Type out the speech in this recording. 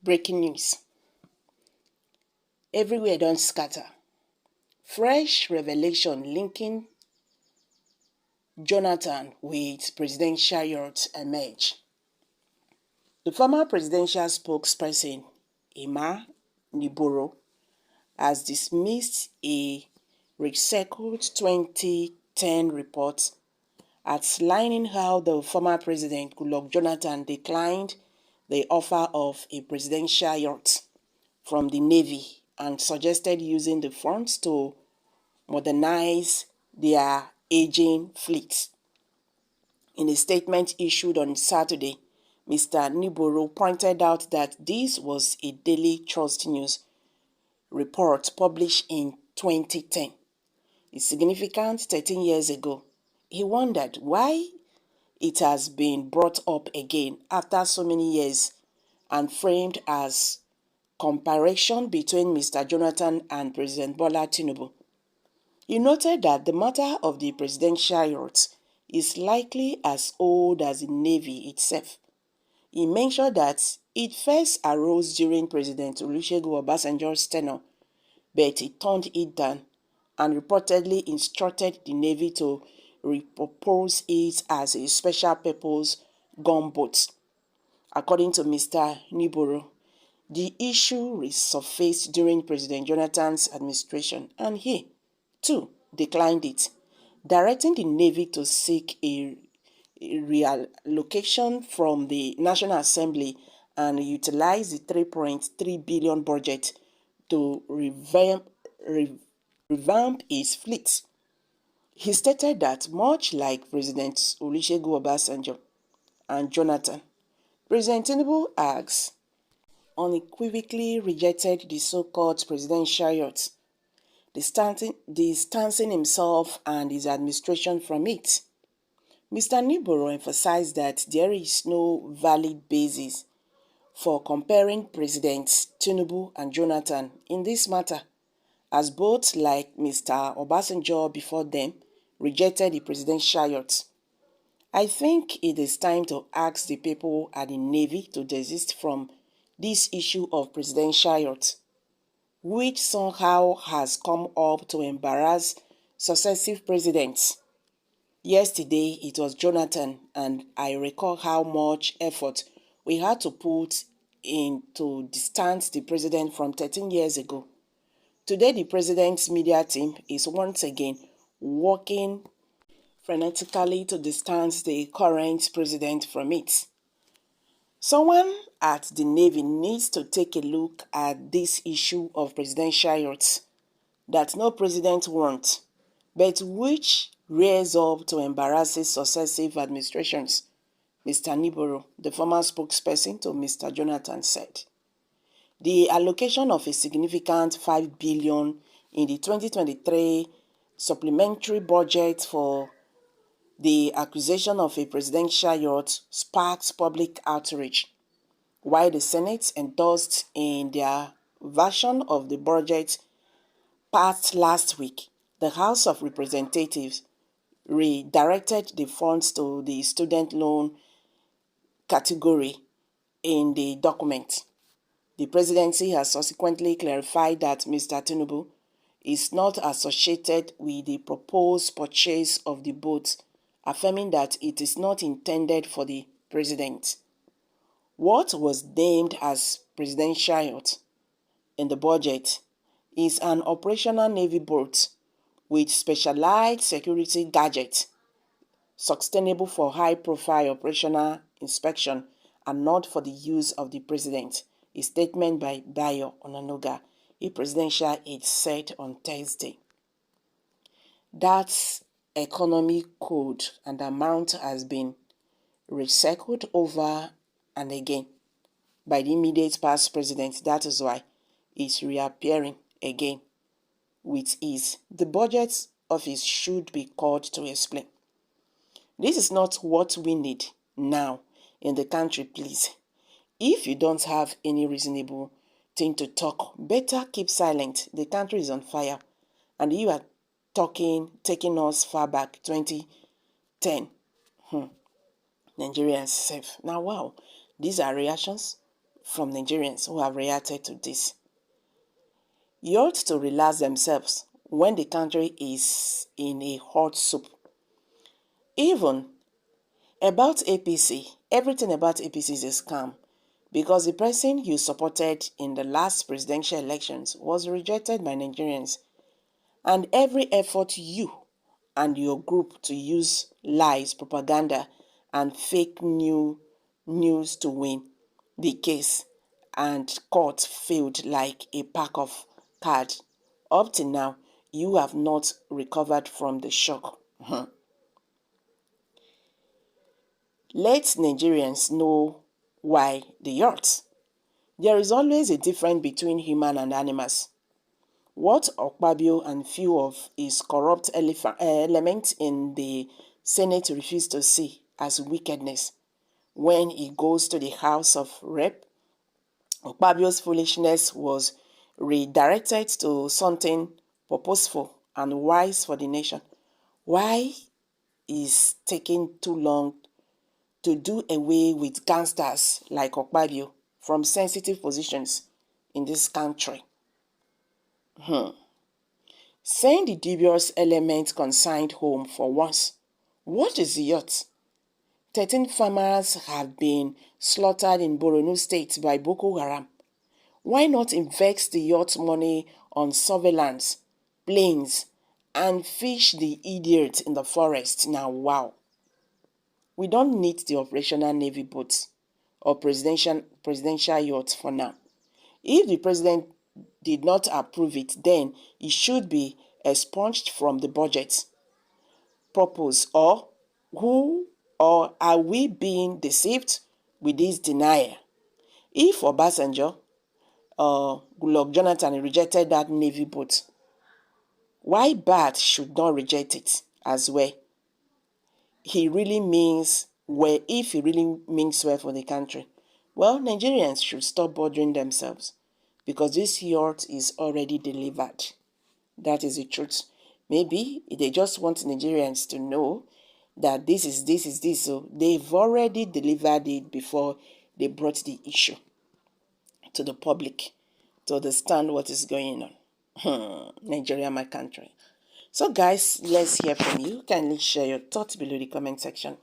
Breaking news. Everywhere don't scatter. Fresh revelation linking Jonathan with presidential yacht emerge. The former presidential spokesperson, Emma Niboro, has dismissed a recycled 2010 report outlining how the former president, Goodluck Jonathan, declined the offer of a presidential yacht from the Navy and suggested using the funds to modernize their aging fleet. In a statement issued on Saturday, Mr. Niboro pointed out that this was a Daily Trust News report published in 2010, a significant 13 years ago. He wondered why it has been brought up again after so many years and framed as comparison between Mr. Jonathan and President Bola Tinubu. He noted that the matter of the presidential yacht is likely as old as the Navy itself. He mentioned that it first arose during President Olusegun Obasanjo's tenure, but he turned it down and reportedly instructed the Navy to repurpose it as a special purpose gunboat. According to Mr. Niboro, the issue resurfaced during President Jonathan's administration, and he, too, declined it, directing the Navy to seek a reallocation from the National Assembly and utilize the 3.3 billion budget to revamp its fleet. He stated that much like President Olusegun Obasanjo and Jonathan, President Tinubu has unequivocally rejected the so-called presidential yacht, distancing himself and his administration from it. Mr. Niboro emphasized that there is no valid basis for comparing Presidents Tinubu and Jonathan in this matter, as both, like Mr. Obasanjo before them, rejected the presidential yacht. I think it is time to ask the people at the Navy to desist from this issue of presidential yacht, which somehow has come up to embarrass successive presidents. Yesterday it was Jonathan, and I recall how much effort we had to put in to distance the president from 13 years ago. Today the president's media team is once again working frenetically to distance the current president from it. Someone at the Navy needs to take a look at this issue of presidential yachts that no president wants, but which rears up to embarrass successive administrations, Mr. Niboro, the former spokesperson to Mr. Jonathan, said. The allocation of a significant $5 billion in the 2023 supplementary budget for the acquisition of a presidential yacht sparked public outrage, while the Senate endorsed in their version of the budget passed last week. The House of Representatives redirected the funds to the student loan category in the document. The presidency has subsequently clarified that Mr. Tinubu is not associated with the proposed purchase of the boat, affirming that it is not intended for the president. What was named as presidential yacht in the budget is an operational Navy boat with specialized security gadgets, sustainable for high-profile operational inspection and not for the use of the president, a statement by Bayo Onanuga, a presidential aide, said on Thursday. That economy code and amount has been recycled over and again by the immediate past president. That is why it's reappearing again with ease. The budget office should be called to explain. This is not what we need now in the country, please. If you don't have any reasonable thing to talk, better keep silent. The country is on fire, and you are taking us far back, 2010. Nigerians safe. Now, wow, these are reactions. from Nigerians who have reacted to this. Yacht to relax themselves when the country is in a hot soup. Even about APC, everything about APC is a scam because the person you supported in the last presidential elections was rejected by Nigerians, and every effort you and your group to use lies, propaganda, and fake news to win the case and court failed like a pack of cards. Up till now, you have not recovered from the shock. Let Nigerians know why the yacht. There is always a difference between human and animals. What Okpabio and few of his corrupt elements in the Senate refuse to see as wickedness when he goes to the House of Rep, Okpabio's foolishness was redirected to something purposeful and wise for the nation. Why is taking too long to do away with gangsters like Okpabio from sensitive positions in this country? Send the dubious element consigned home for once. What is the yacht? 13 farmers have been slaughtered in Borno State by Boko Haram. Why not invest the yacht money on surveillance, planes, and fish the idiot in the forest now? Wow. We don't need the operational navy boats or presidential yacht for now. If the president did not approve it, then it should be expunged from the budget purpose. Or are we being deceived with this denial? If Obasanjo Goodluck Jonathan rejected that navy boat, why Bat should not reject it as well? If he really means well for the country, well, Nigerians should stop bothering themselves because this yacht is already delivered. That is the truth. Maybe they just want Nigerians to know that this is, so they've already delivered it before they brought the issue to the public to understand what is going on. Nigeria, my country. So guys, let's hear from you. Kindly share your thoughts below the comment section.